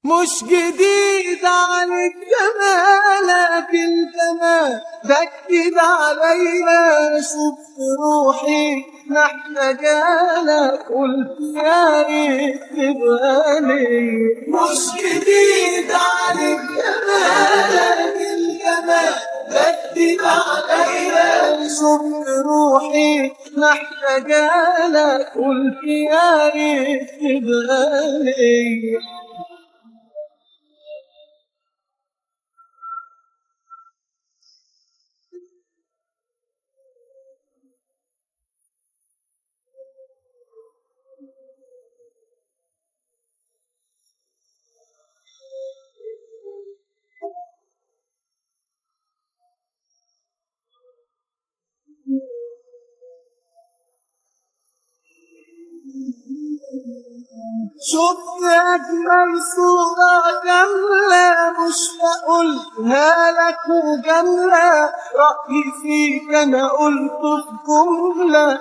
مش جديد عليك جمالك الجمال ده جديد عليا. شفت روحي محتاجالك قلت يا ريت تبقى ليا. مش جديد عليك جمالك الجمال ده جديد عليا. شفت روحي محتاجالك قلت يا ريت تبقى ليا. شفت أجمل صورة كاملة مش هقولها لك مجاملة. رأيي فيك أنا قلته في جملة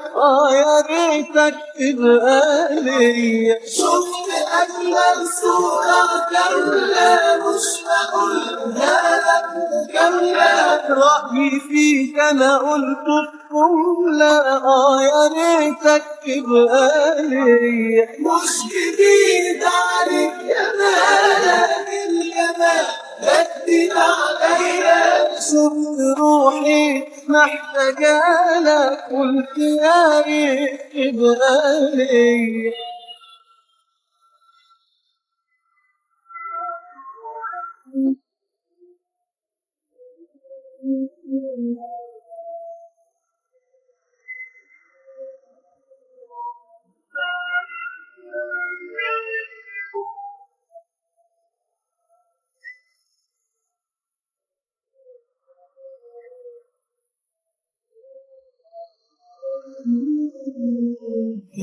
يا ريتك تبقى ليا. شفت أجمل صورة كاملة مش هقولها لك مجاملة. رأيي فيك أنا قلته في جملة يا ريتك تبقى ليا. مش جديد عليك جمالك الجمال ده جديد عليا. شفت روحي محتاجالك قلت يا ريت تبقى ليا.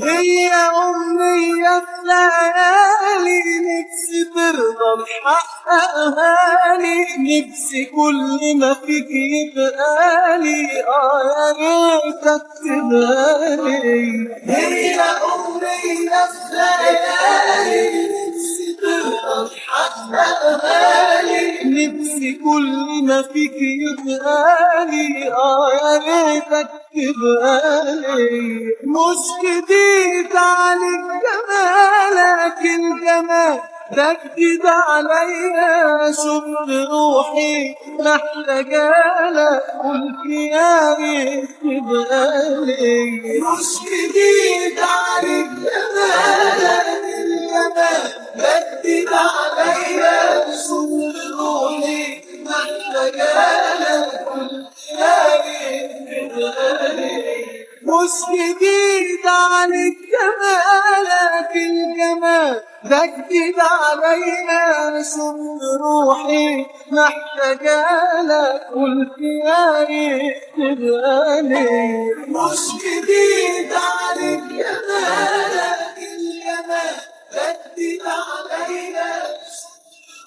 هي أمنية في ليالي نفسي ترضى نحققها لي. نفسي كل ما فيك يبقى لي يا ريتك تبقى لي. هي أمنية في ليالي نفسي ترضى نحققها لي. نفسي كل ما فيك يبقى لي يا ريتك تبقى لي. مش جديد عليك جمالك الجمال ده جديد عليا. شفت روحي محتاجالك قلت يا ريت تبقى ليا. مش جديد عليك جمالك الجمال ده جديد عليا. شفت روحي محتاجالك قلت يا ريت تبقى ليا. مش جديد عليك جمالك الجمال ده جديد عليا. شفت روحي محتاجالك قلت يا ريت تبقى ليا. مش جديد عليك جمالك الجمال ده جديد عليا. شفت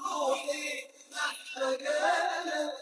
روحي محتاجالك